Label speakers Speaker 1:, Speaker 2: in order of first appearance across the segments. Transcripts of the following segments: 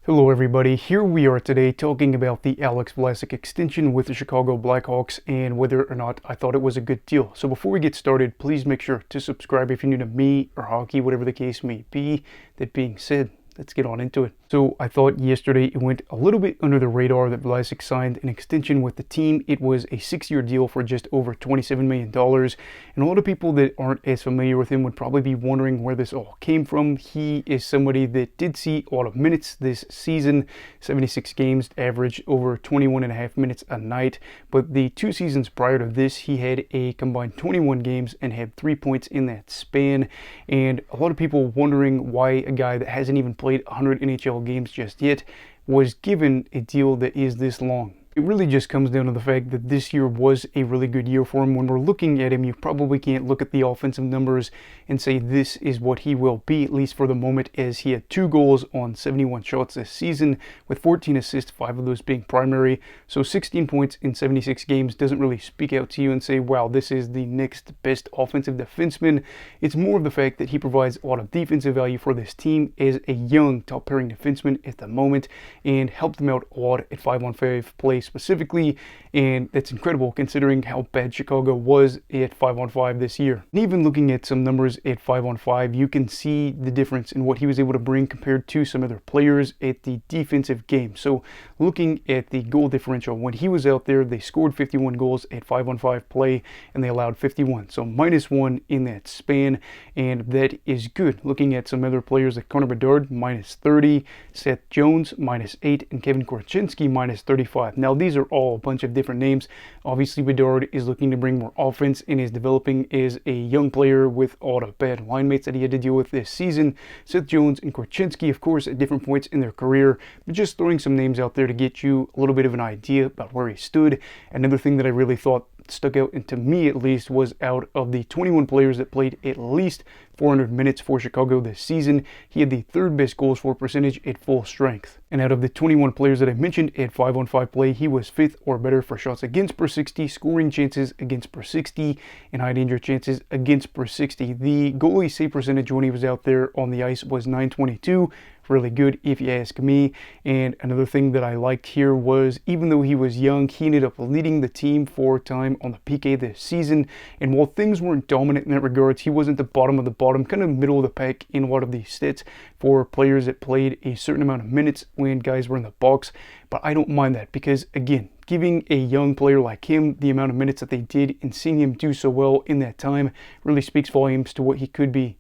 Speaker 1: Hello everybody, here we are today talking about the Alex Vlasic extension with the Chicago Blackhawks and whether or not I thought it was a good deal. So before we get started, please make sure to subscribe if you're new to me or hockey, whatever the case may be. That being said, let's get on into it. So I thought yesterday it went a little bit under the radar that Vlasic signed an extension with the team. It was a 6-year deal for just over $27 million. And a lot of people that aren't as familiar with him would probably be wondering where this all came from. He is somebody that did see a lot of minutes this season, 76 games, averaged over 21.5 minutes a night. But the 2 seasons prior to this, he had a combined 21 games and had 3 points in that span. And a lot of people wondering why a guy that hasn't even played 100 NHL games just yet was given a deal that is this long. It really just comes down to the fact that this year was a really good year for him. When we're looking at him, you probably can't look at the offensive numbers and say this is what he will be, at least for the moment, as he had 2 goals on 71 shots this season with 14 assists, 5 of those being primary. So 16 points in 76 games doesn't really speak out to you and say, wow, this is the next best offensive defenseman. It's more of the fact that he provides a lot of defensive value for this team as a young top pairing defenseman at the moment and helped them out a lot at 5-on-5 play specifically, and that's incredible considering how bad Chicago was at 5-on-5 this year. And even looking at some numbers at 5-on-5, you can see the difference in what he was able to bring compared to some other players at the defensive game. So looking at the goal differential, when he was out there, they scored 51 goals at 5-on-5 play and they allowed 51, so -1 in that span, and that is good. Looking at some other players like Connor Bedard, -30, Seth Jones, -8, and Kevin Korchinski, -35. Now these are all a bunch of different names. Obviously Bedard is looking to bring more offense and is developing as a young player with all the bad line mates that he had to deal with this season. Seth Jones and Korchinski, of course, at different points in their career, but just throwing some names out there to get you a little bit of an idea about where he stood. Another thing that I really thought stuck out, and to me at least, was out of the 21 players that played at least 400 minutes for Chicago this season, he had the 3rd best goals for percentage at full strength. And out of the 21 players that I mentioned at 5-on-5 play, he was 5th or better for shots against per 60, scoring chances against per 60, and high danger chances against per 60. The goalie save percentage when he was out there on the ice was .922. Really good if you ask me. And another thing that I liked here was, even though he was young, he ended up leading the team for time on the PK this season. And while things weren't dominant in that regards, he wasn't the bottom of the bottom, kind of middle of the pack in a lot of these stats for players that played a certain amount of minutes when guys were in the box. But I don't mind that because, again, giving a young player like him the amount of minutes that they did and seeing him do so well in that time really speaks volumes to what he could be.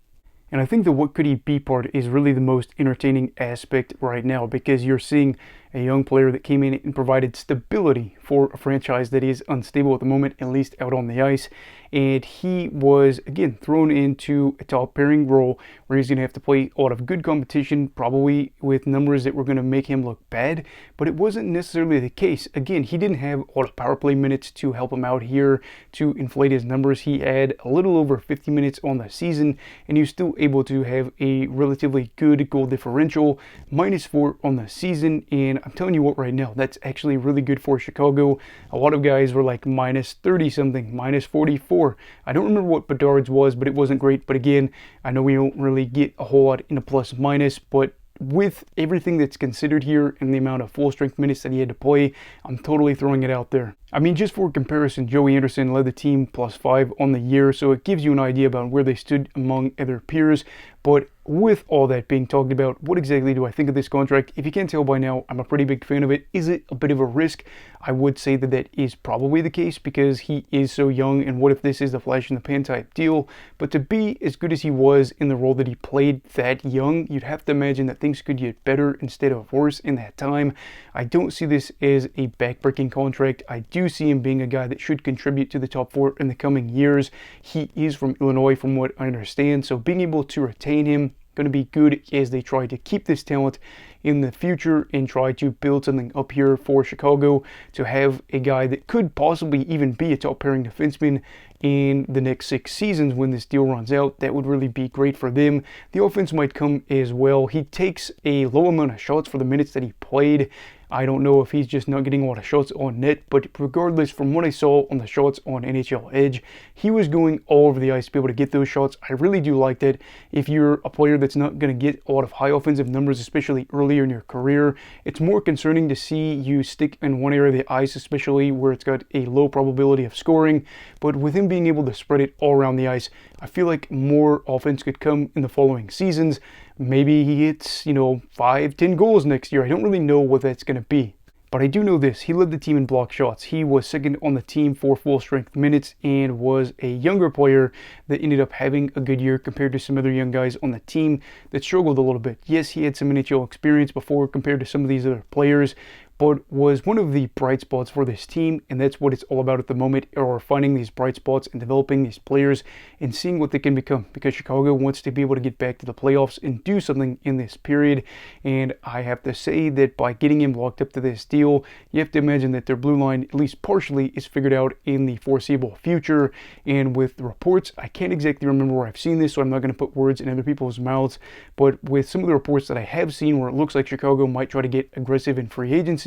Speaker 1: And I think the what could he be part is really the most entertaining aspect right now, because you're seeing a young player that came in and provided stability for a franchise that is unstable at the moment, at least out on the ice. And he was, again, thrown into a top pairing role where he's going to have to play a lot of good competition, probably with numbers that were going to make him look bad. But it wasn't necessarily the case. Again, he didn't have a lot of power play minutes to help him out here to inflate his numbers. He had a little over 50 minutes on the season, and he was still able to have a relatively good goal differential, -4 on the season. And I'm telling you what, right now, that's actually really good for Chicago. A lot of guys were like -30 something, -44. I don't remember what Bedard's was, but it wasn't great. But again, I know we don't really get a whole lot in a plus minus, but with everything that's considered here and the amount of full strength minutes that he had to play, I'm totally throwing it out there. I mean, just for comparison, Joey Anderson led the team +5 on the year, so it gives you an idea about where they stood among other peers. But with all that being talked about, what exactly do I think of this contract? If you can't tell by now, I'm a pretty big fan of it. Is it a bit of a risk? I would say that that is probably the case because he is so young, and what if this is the flash in the pan type deal? But to be as good as he was in the role that he played that young, you'd have to imagine that things could get better instead of worse in that time. I don't see this as a backbreaking contract. I do see him being a guy that should contribute to the top 4 in the coming years. He is from Illinois from what I understand, so being able to retain him going to be good as they try to keep this talent in the future and try to build something up here for Chicago to have a guy that could possibly even be a top pairing defenseman in the next 6 seasons when this deal runs out. That would really be great for them. The offense might come as well. He takes a low amount of shots for the minutes that he played. I don't know if he's just not getting a lot of shots on net, but regardless, from what I saw on the shots on NHL Edge, he was going all over the ice to be able to get those shots. I really do like that. If you're a player that's not going to get a lot of high offensive numbers, especially earlier in your career, it's more concerning to see you stick in one area of the ice, especially where it's got a low probability of scoring. But with him being able to spread it all around the ice, I feel like more offense could come in the following seasons. Maybe he hits, 5, 10 goals next year. I don't really know what that's going to be. But I do know this, he led the team in block shots. He was second on the team for full strength minutes and was a younger player that ended up having a good year compared to some other young guys on the team that struggled a little bit. Yes, he had some NHL experience before compared to some of these other players, but was one of the bright spots for this team, and that's what it's all about at the moment, or finding these bright spots and developing these players and seeing what they can become, because Chicago wants to be able to get back to the playoffs and do something in this period. And I have to say that by getting him locked up to this deal, you have to imagine that their blue line, at least partially, is figured out in the foreseeable future. And with the reports, I can't exactly remember where I've seen this, so I'm not going to put words in other people's mouths, but with some of the reports that I have seen where it looks like Chicago might try to get aggressive in free agency,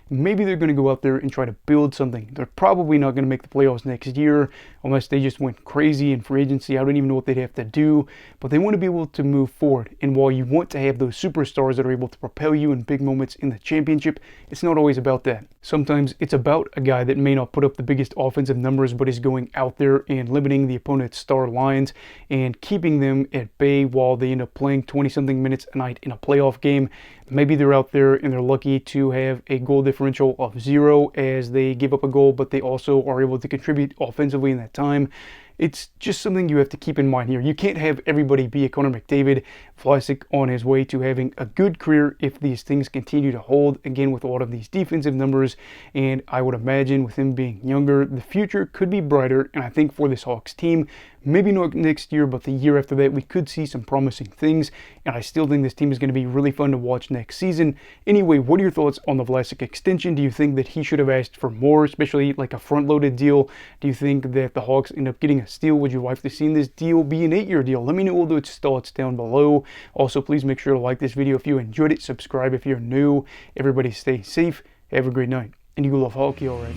Speaker 1: maybe they're going to go out there and try to build something. They're probably not going to make the playoffs next year unless they just went crazy in free agency. I don't even know what they'd have to do, but they want to be able to move forward. And while you want to have those superstars that are able to propel you in big moments in the championship, it's not always about that. Sometimes it's about a guy that may not put up the biggest offensive numbers, but is going out there and limiting the opponent's star lines and keeping them at bay while they end up playing 20-something minutes a night in a playoff game. Maybe they're out there and they're lucky to have a goal differential of 0 as they give up a goal, but they also are able to contribute offensively in that time. It's just something you have to keep in mind here. You can't have everybody be a Connor McDavid. Vlasic on his way to having a good career if these things continue to hold, again, with a lot of these defensive numbers. And I would imagine with him being younger, the future could be brighter. And I think for this Hawks team, maybe not next year, but the year after that, we could see some promising things. And I still think this team is going to be really fun to watch next season. Anyway, what are your thoughts on the Vlasic extension? Do you think that he should have asked for more, especially like a front-loaded deal? Do you think that the Hawks end up getting a steal? Would you like to see this deal be an 8-year deal? Let me know all those thoughts down below. Also, please make sure to like this video if you enjoyed it. Subscribe if you're new. Everybody stay safe. Have a great night. And you go love hockey, alright.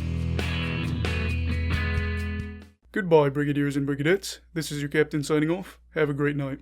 Speaker 1: Goodbye, Brigadiers and Brigadettes. This is your captain signing off. Have a great night.